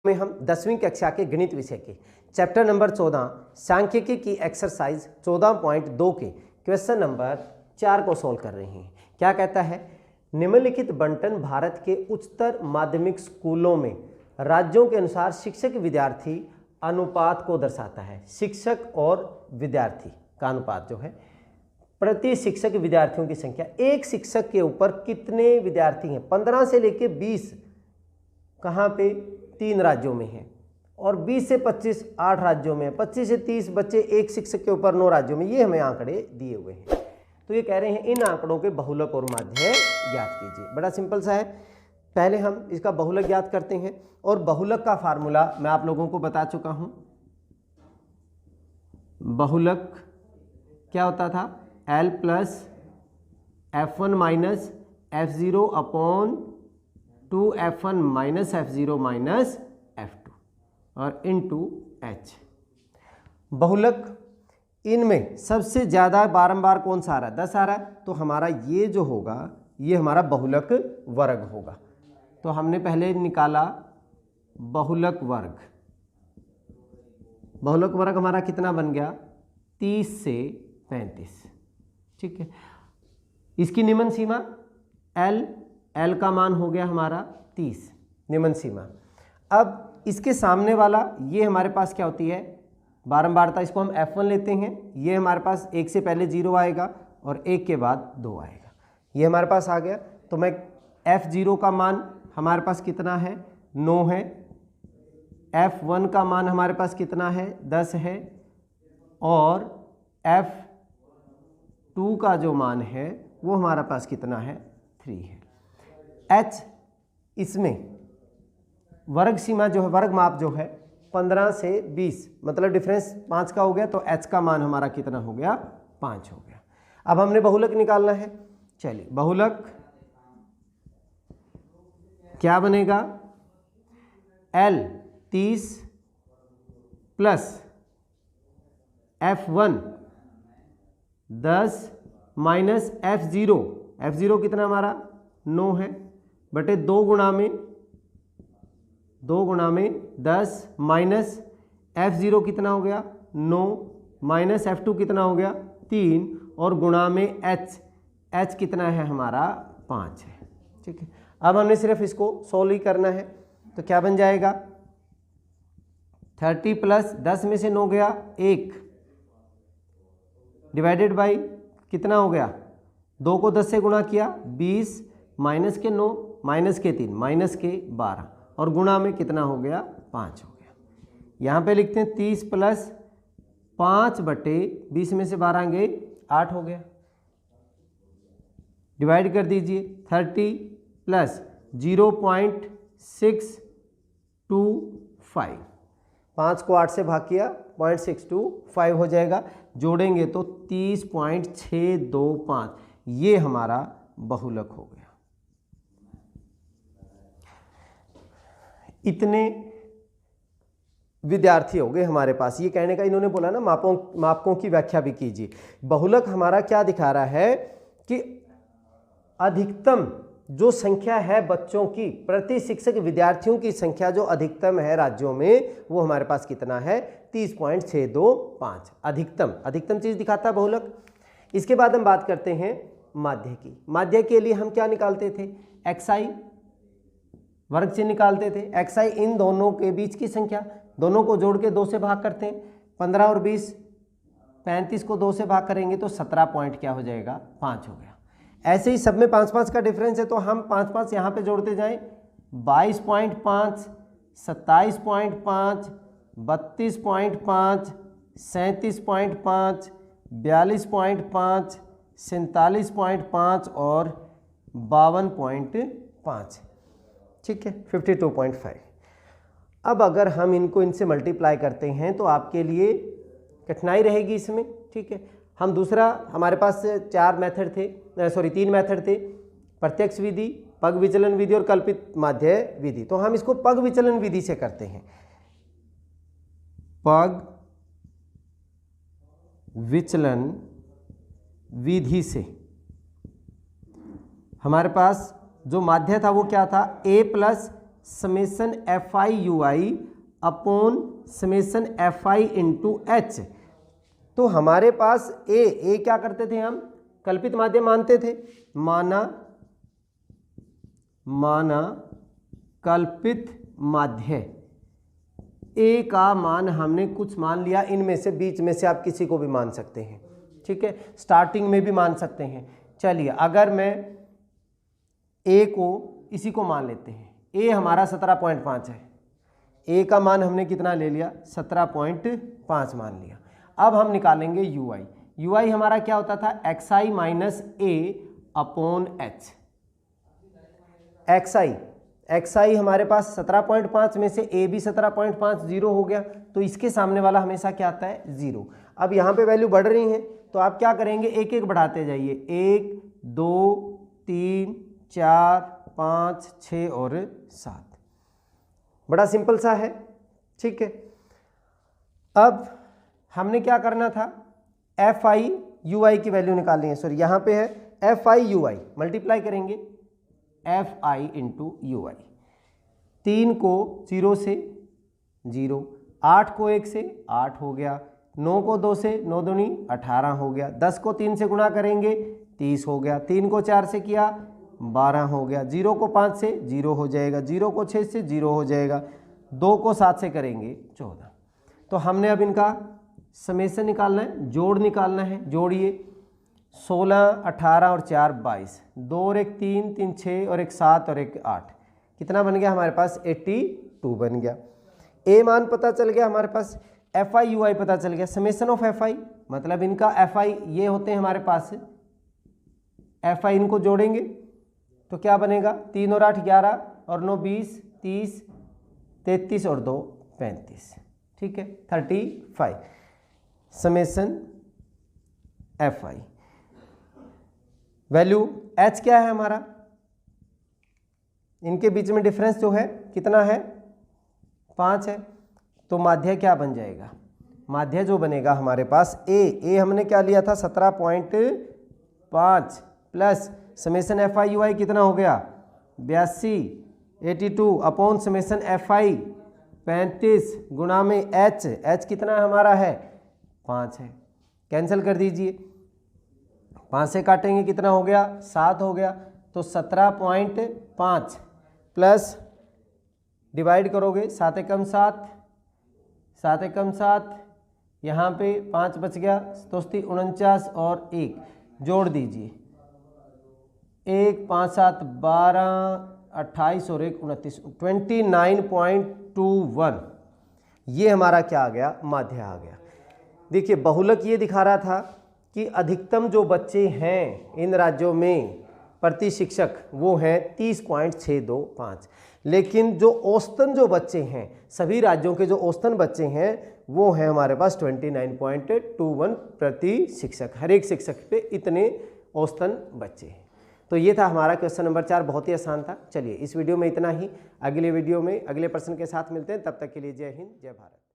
में हम 10वीं कक्षा के गणित विषय के चैप्टर नंबर 14 सांख्यिकी की एक्सरसाइज 14.2 के क्वेश्चन नंबर 4 को सोल्व कर रहे हैं। क्या कहता है, निम्नलिखित बंटन भारत के उच्चतर माध्यमिक स्कूलों में राज्यों के अनुसार शिक्षक विद्यार्थी अनुपात को दर्शाता है। शिक्षक और विद्यार्थी का अनुपात जो है, प्रति शिक्षक विद्यार्थियों की संख्या, एक शिक्षक के ऊपर कितने विद्यार्थी हैं। 15 से लेके 20 कहाँ पे, 3 राज्यों में हैं, और 20 से 25 8 राज्यों में, 25 से 30 बच्चे एक शिक्षक के ऊपर 9 राज्यों में। ये हमें आंकड़े दिए हुए हैं। तो ये कह रहे हैं इन आंकड़ों के बहुलक और माध्य ज्ञात कीजिए। बड़ा सिंपल सा है। पहले हम इसका बहुलक ज्ञात करते हैं, और बहुलक का फार्मूला मैं आप लोगों को बता चुका हूं। बहुलक क्या होता था, L plus F1 minus F0 upon 2F1 minus F0 minus F2 और इनटू H। बहुलक इनमें सबसे ज़्यादा बारंबार कौन सा आ रहा है, 10 आ रहा है, तो हमारा ये जो होगा ये हमारा बहुलक वर्ग होगा। तो हमने पहले निकाला बहुलक वर्ग। बहुलक वर्ग हमारा कितना बन गया, 30 से 35। ठीक है, इसकी निम्न सीमा L का मान हो गया हमारा 30 निम्न सीमा। अब इसके सामने वाला ये हमारे पास क्या होती है, बारंबारता, इसको हम F1 लेते हैं। ये हमारे पास 1 से पहले 0 आएगा और 1 के बाद 2 आएगा। ये हमारे पास आ गया। तो मैं F0 का मान हमारे पास कितना है, 9 है। F1 का मान हमारे पास कितना है, 10 है। और F2 का जो मान है वो हमारे पास कितना है, 3 है। H इसमें वर्ग सीमा जो है, वर्ग माप जो है 15 से 20, मतलब डिफरेंस 5 का हो गया। तो H का मान हमारा कितना हो गया, 5 हो गया। अब हमने बहुलक निकालना है। चलिए, बहुलक क्या बनेगा, L 30 plus F1 10 minus F0 कितना हमारा 9 है, बटे 2 गुणा में 10 माइनस F0 कितना हो गया 9 माइनस F2 कितना हो गया 3 और गुणा में H कितना है हमारा 5 है। ठीक है, अब हमने सिर्फ इसको सोल्व ही करना है। तो क्या बन जाएगा, 30 प्लस 10 में से 9 गया 1 डिवाइडेड बाई कितना हो गया, 2 को 10 से गुणा किया 20 माइनस के 9 माइनस के 3 माइनस के 12 और गुणा में कितना हो गया, 5 हो गया। यहाँ पे लिखते हैं 30 प्लस 5 बटे 20 में से 12 गए 8 हो गया। डिवाइड कर दीजिए, 30 प्लस 0.625, 5 को 8 से भाग किया 0.625 हो जाएगा। जोड़ेंगे तो 30.625, ये हमारा बहुलक हो गया। इतने विद्यार्थी हो गए हमारे पास। ये कहने का इन्होंने बोला ना, मापकों की व्याख्या भी कीजिए। बहुलक हमारा क्या दिखा रहा है कि अधिकतम जो संख्या है बच्चों की, प्रति शिक्षक विद्यार्थियों की संख्या जो अधिकतम है राज्यों में, वो हमारे पास कितना है, 30.625। अधिकतम चीज दिखाता है बहुलक। इसके बाद हम बात करते हैं माध्य की। माध्य के लिए हम क्या निकालते थे, xi वर्ग से निकालते थे। xi इन दोनों के बीच की संख्या, दोनों को जोड़ के 2 से भाग करते हैं। 15 और 20, 35 को 2 से भाग करेंगे तो 17 पॉइंट क्या हो जाएगा, 5 हो गया। ऐसे ही सब में 5-5 का डिफरेंस है, तो हम 5-5 यहाँ पे जोड़ते जाएं। 22.5, 27.5, 32.5, 37.5, 42.5, 47.5 और 52.5। ठीक है, 52.5। अब अगर हम इनसे मल्टीप्लाई करते हैं तो आपके लिए कठिनाई रहेगी इसमें। ठीक है, हम दूसरा, हमारे पास 3 मेथड थे, प्रत्यक्ष विधि, पग विचलन विधि और कल्पित माध्य विधि। तो हम इसको पग विचलन विधि से करते हैं। पग विचलन विधि से हमारे पास जो माध्य था वो क्या था, a प्लस समेसन F I U I upon summation F I into H. तो हमारे पास ए क्या करते थे हम, कल्पित माध्य मानते थे, माना कल्पित माध्य। ए का मान हमने कुछ मान लिया, इनमें से बीच में से आप किसी को भी मान सकते हैं, ठीक है, स्टार्टिंग में भी मान सकते हैं। चलिए अगर मैं ए को इसी को मान लेते हैं, ए हमारा 17.5 है, ए का मान हमने कितना ले लिया 17.5 मान लिया। अब हम निकालेंगे यू आई। यू आई हमारा क्या होता था, एक्स आई माइनस ए अपॉन एच। एक्स आई हमारे पास 17.5 में से ए भी 17.5 जीरो हो गया, तो इसके सामने वाला हमेशा क्या आता है, जीरो। अब यहाँ पे वैल्यू बढ़ रही है तो आप क्या करेंगे, एक एक बढ़ाते जाइए, 1 2 3 4 5 6 और 7। बड़ा सिंपल सा है, ठीक है। अब हमने क्या करना था, एफ आई यू आई की वैल्यू निकालनी है। सॉरी यहाँ पे है F I U I, multiply करेंगे एफ आई इंटू यू आई। 3 को 0 से 0, 8 को 1 से 8 हो गया, 9 को 2 से 9 दूनी 18 हो गया, 10 को 3 से गुणा करेंगे 30 हो गया, 3 को 4 से किया 12 हो गया, 0 को 5 से 0 हो जाएगा, 0 को 6 से 0 हो जाएगा, 2 को 7 से करेंगे 14। तो हमने अब इनका समेसन निकालना है, जोड़ निकालना है। जोड़िए 16 18 और 4 22, 2 और 1 3 3 6 और 1 7 और 1 8, कितना बन गया हमारे पास 82 बन गया। ए मान पता चल गया हमारे पास, एफ आई यू आई पता चल गया। समेसन ऑफ एफ आई मतलब इनका एफ आई ये होते हैं हमारे पास, एफ आई इनको जोड़ेंगे तो क्या बनेगा, 3 और 8 11 और 9 20 30 33 और 2 35, ठीक है 35 समेसन एफ आई। वैल्यू एच क्या है हमारा, इनके बीच में डिफरेंस जो है कितना है 5 है, तो माध्य क्या बन जाएगा, माध्य जो बनेगा हमारे पास ए हमने क्या लिया था 17.5 प्लस समेसन एफ आई यू आई कितना हो गया 82 अपॉन समेसन एफ आई 35 गुणा में एच कितना हमारा है 5 है, कैंसिल कर दीजिए, 5 से काटेंगे कितना हो गया 7 हो गया, तो 17.5 प्लस डिवाइड करोगे 7 एकम 7 7 एकम 7, यहाँ पे 5 बच गया, दोस्ती 49 और 1 जोड़ दीजिए, 1 5 7 12 28 और 1 29, 29.21 ये हमारा क्या आ गया, माध्य आ गया। देखिए बहुलक ये दिखा रहा था कि अधिकतम जो बच्चे हैं इन राज्यों में प्रति शिक्षक वो हैं 30.625, लेकिन जो औसतन जो बच्चे हैं सभी राज्यों के जो औसतन बच्चे हैं वो हैं हमारे पास 29.21 प्रति शिक्षक, हर एक शिक्षक पे इतने औसतन बच्चे हैं। तो ये था हमारा क्वेश्चन नंबर 4, बहुत ही आसान था। चलिए इस वीडियो में इतना ही, अगले वीडियो में अगले प्रश्न के साथ मिलते हैं, तब तक के लिए जय हिंद जय भारत।